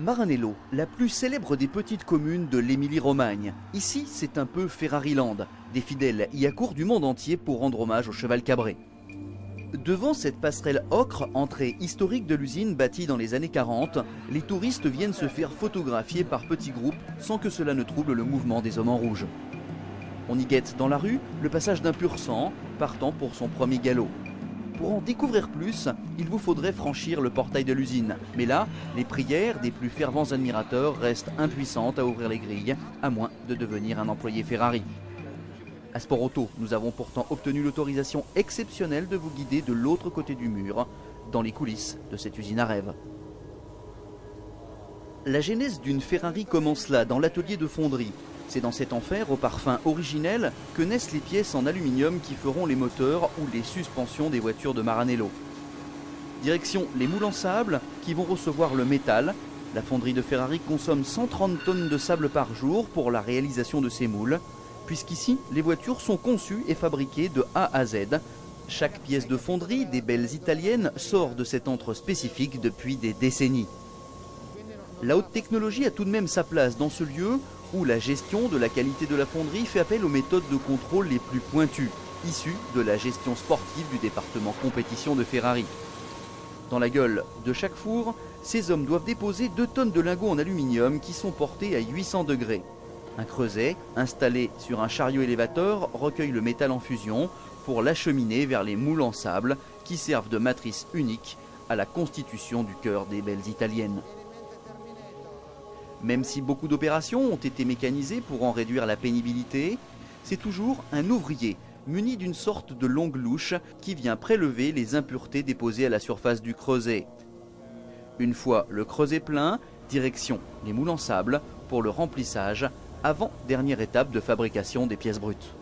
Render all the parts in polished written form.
Maranello, la plus célèbre des petites communes de l'Émilie-Romagne. Ici, c'est un peu Ferrariland. Des fidèles y accourent du monde entier pour rendre hommage au cheval cabré. Devant cette passerelle ocre, entrée historique de l'usine bâtie dans les années 40, les touristes viennent se faire photographier par petits groupes sans que cela ne trouble le mouvement des hommes en rouge. On y guette dans la rue le passage d'un pur sang partant pour son premier galop. Pour en découvrir plus, il vous faudrait franchir le portail de l'usine. Mais là, les prières des plus fervents admirateurs restent impuissantes à ouvrir les grilles, à moins de devenir un employé Ferrari. À Sport Auto, nous avons pourtant obtenu l'autorisation exceptionnelle de vous guider de l'autre côté du mur, dans les coulisses de cette usine à rêve. La genèse d'une Ferrari commence là, dans l'atelier de fonderie. C'est dans cet enfer au parfum originel que naissent les pièces en aluminium qui feront les moteurs ou les suspensions des voitures de Maranello. Direction les moules en sable qui vont recevoir le métal. La fonderie de Ferrari consomme 130 tonnes de sable par jour pour la réalisation de ces moules, puisqu'ici, les voitures sont conçues et fabriquées de A à Z. Chaque pièce de fonderie, des belles italiennes, sort de cet antre spécifique depuis des décennies. La haute technologie a tout de même sa place dans ce lieu où la gestion de la qualité de la fonderie fait appel aux méthodes de contrôle les plus pointues, issues de la gestion sportive du département compétition de Ferrari. Dans la gueule de chaque four, ces hommes doivent déposer 2 tonnes de lingots en aluminium qui sont portés à 800 degrés. Un creuset, installé sur un chariot élévateur, recueille le métal en fusion pour l'acheminer vers les moules en sable qui servent de matrice unique à la constitution du cœur des belles italiennes. Même si beaucoup d'opérations ont été mécanisées pour en réduire la pénibilité, c'est toujours un ouvrier muni d'une sorte de longue louche qui vient prélever les impuretés déposées à la surface du creuset. Une fois le creuset plein, direction les moules en sable pour le remplissage, avant dernière étape de fabrication des pièces brutes.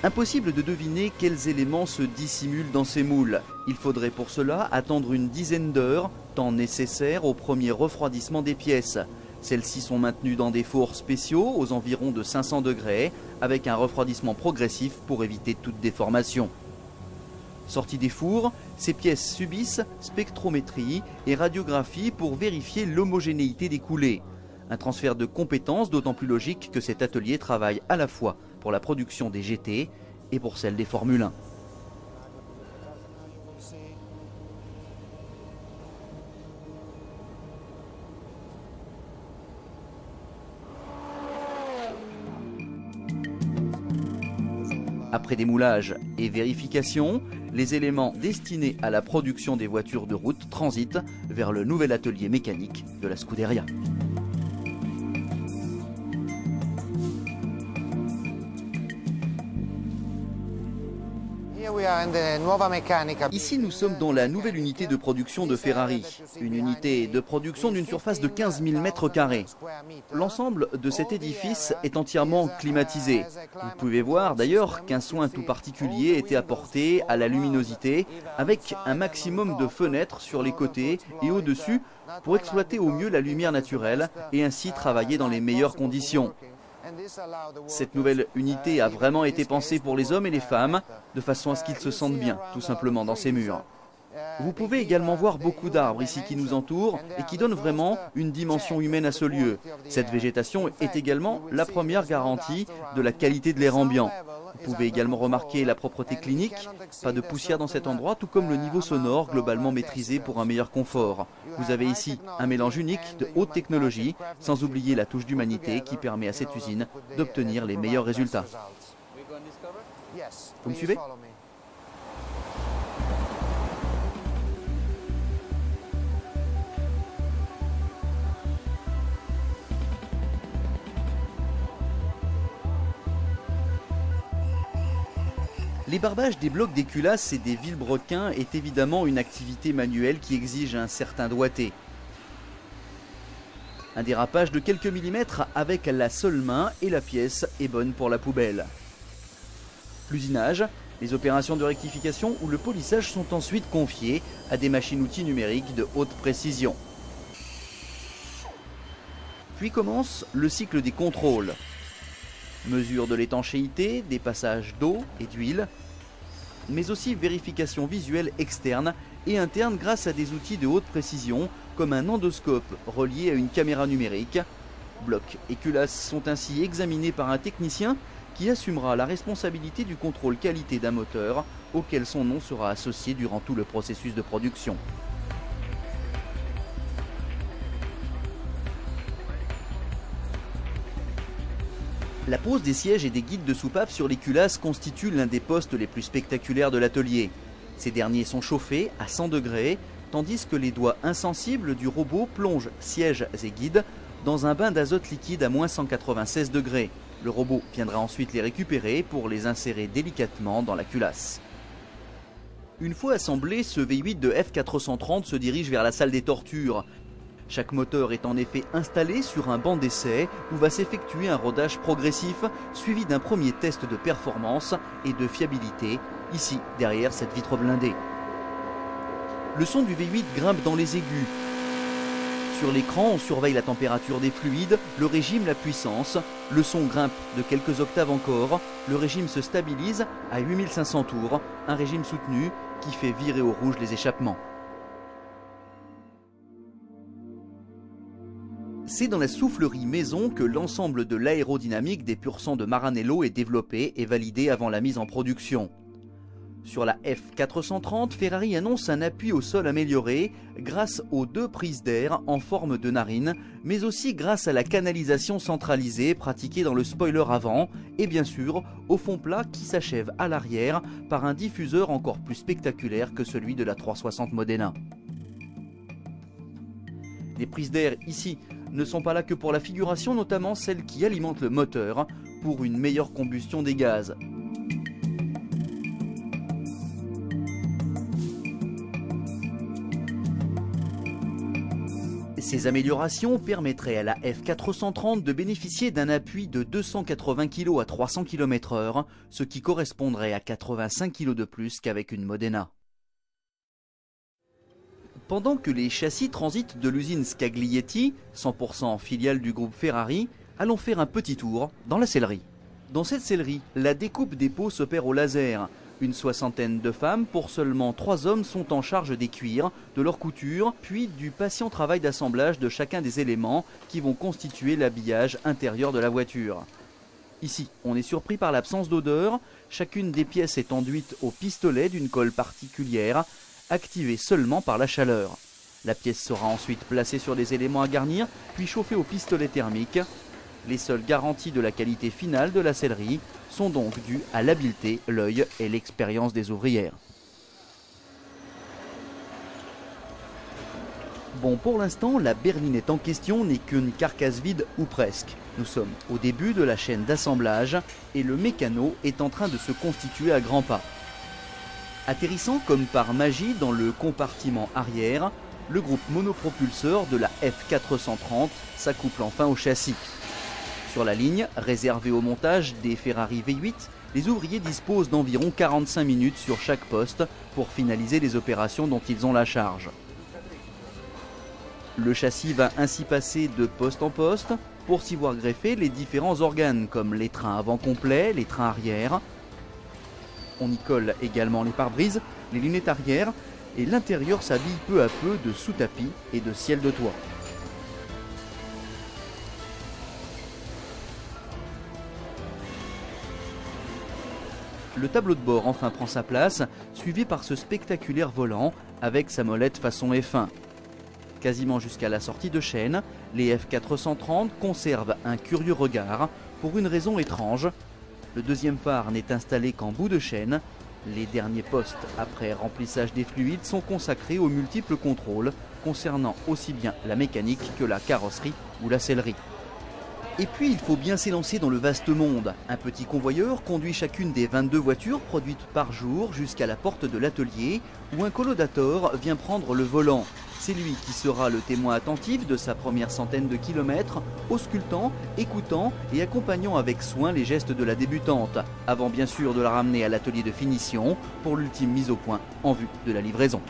Impossible de deviner quels éléments se dissimulent dans ces moules. Il faudrait pour cela attendre une dizaine d'heures, temps nécessaire au premier refroidissement des pièces. Celles-ci sont maintenues dans des fours spéciaux aux environs de 500 degrés, avec un refroidissement progressif pour éviter toute déformation. Sorties des fours, ces pièces subissent spectrométrie et radiographie pour vérifier l'homogénéité des coulées. Un transfert de compétences d'autant plus logique que cet atelier travaille à la fois pour la production des GT et pour celle des Formule 1. Après démoulage et vérification, les éléments destinés à la production des voitures de route transitent vers le nouvel atelier mécanique de la Scuderia. Ici, nous sommes dans la nouvelle unité de production de Ferrari, une unité de production d'une surface de 15 000 m². L'ensemble de cet édifice est entièrement climatisé. Vous pouvez voir d'ailleurs qu'un soin tout particulier était apporté à la luminosité, avec un maximum de fenêtres sur les côtés et au-dessus pour exploiter au mieux la lumière naturelle et ainsi travailler dans les meilleures conditions. Cette nouvelle unité a vraiment été pensée pour les hommes et les femmes, de façon à ce qu'ils se sentent bien, tout simplement, dans ces murs. Vous pouvez également voir beaucoup d'arbres ici qui nous entourent et qui donnent vraiment une dimension humaine à ce lieu. Cette végétation est également la première garantie de la qualité de l'air ambiant. Vous pouvez également remarquer la propreté clinique, pas de poussière dans cet endroit, tout comme le niveau sonore globalement maîtrisé pour un meilleur confort. Vous avez ici un mélange unique de haute technologie, sans oublier la touche d'humanité qui permet à cette usine d'obtenir les meilleurs résultats. Vous me suivez ? Les barbages des blocs des culasses et des vilebrequins est évidemment une activité manuelle qui exige un certain doigté. Un dérapage de quelques millimètres avec la seule main et la pièce est bonne pour la poubelle. L'usinage, les opérations de rectification ou le polissage sont ensuite confiées à des machines-outils numériques de haute précision. Puis commence le cycle des contrôles. Mesure de l'étanchéité, des passages d'eau et d'huile. mais aussi vérification visuelle externe et interne grâce à des outils de haute précision comme un endoscope relié à une caméra numérique. Blocs et culasses sont ainsi examinés par un technicien qui assumera la responsabilité du contrôle qualité d'un moteur auquel son nom sera associé durant tout le processus de production. La pose des sièges et des guides de soupape sur les culasses constitue l'un des postes les plus spectaculaires de l'atelier. Ces derniers sont chauffés à 100 degrés, tandis que les doigts insensibles du robot plongent sièges et guides dans un bain d'azote liquide à moins 196 degrés. Le robot viendra ensuite les récupérer pour les insérer délicatement dans la culasse. Une fois assemblé, ce V8 de F430 se dirige vers la salle des tortures. Chaque moteur est en effet installé sur un banc d'essai où va s'effectuer un rodage progressif suivi d'un premier test de performance et de fiabilité, ici derrière cette vitre blindée. Le son du V8 grimpe dans les aigus. Sur l'écran, on surveille la température des fluides, le régime, la puissance. Le son grimpe de quelques octaves encore. Le régime se stabilise à 8500 tours, un régime soutenu qui fait virer au rouge les échappements. C'est dans la soufflerie maison que l'ensemble de l'aérodynamique des pur sang de Maranello est développé et validé avant la mise en production. Sur la F430, Ferrari annonce un appui au sol amélioré grâce aux 2 prises d'air en forme de narine, mais aussi grâce à la canalisation centralisée pratiquée dans le spoiler avant et bien sûr au fond plat qui s'achève à l'arrière par un diffuseur encore plus spectaculaire que celui de la 360 Modena. Les prises d'air ici ne sont pas là que pour la figuration, notamment celles qui alimentent le moteur pour une meilleure combustion des gaz. Ces améliorations permettraient à la F430 de bénéficier d'un appui de 280 kg à 300 km/h, ce qui correspondrait à 85 kg de plus qu'avec une Modena. Pendant que les châssis transitent de l'usine Scaglietti, 100% filiale du groupe Ferrari, allons faire un petit tour dans la sellerie. Dans cette sellerie, la découpe des pots s'opère au laser. Une soixantaine de femmes pour seulement 3 hommes sont en charge des cuirs, de leur couture, puis du patient travail d'assemblage de chacun des éléments qui vont constituer l'habillage intérieur de la voiture. Ici, on est surpris par l'absence d'odeur. Chacune des pièces est enduite au pistolet d'une colle particulière, activée seulement par la chaleur. La pièce sera ensuite placée sur des éléments à garnir, puis chauffée au pistolet thermique. Les seules garanties de la qualité finale de la sellerie sont donc dues à l'habileté, l'œil et l'expérience des ouvrières. Bon, pour l'instant, la berlinette en question n'est qu'une carcasse vide ou presque. Nous sommes au début de la chaîne d'assemblage et le mécano est en train de se constituer à grands pas. Atterrissant comme par magie dans le compartiment arrière, le groupe monopropulseur de la F430 s'accouple enfin au châssis. Sur la ligne, réservée au montage des Ferrari V8, les ouvriers disposent d'environ 45 minutes sur chaque poste pour finaliser les opérations dont ils ont la charge. Le châssis va ainsi passer de poste en poste pour s'y voir greffer les différents organes comme les trains avant complets, les trains arrière. On y colle également les pare-brises, les lunettes arrière et l'intérieur s'habille peu à peu de sous-tapis et de ciel de toit. Le tableau de bord enfin prend sa place, suivi par ce spectaculaire volant avec sa molette façon F1. Quasiment jusqu'à la sortie de chaîne, les F430 conservent un curieux regard pour une raison étrange. Le deuxième phare n'est installé qu'en bout de chaîne. Les derniers postes après remplissage des fluides sont consacrés aux multiples contrôles concernant aussi bien la mécanique que la carrosserie ou la sellerie. Et puis il faut bien s'élancer dans le vaste monde. Un petit convoyeur conduit chacune des 22 voitures produites par jour jusqu'à la porte de l'atelier où un collaudateur vient prendre le volant. C'est lui qui sera le témoin attentif de sa première centaine de kilomètres, auscultant, écoutant et accompagnant avec soin les gestes de la débutante, avant bien sûr de la ramener à l'atelier de finition pour l'ultime mise au point en vue de la livraison.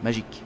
Magique.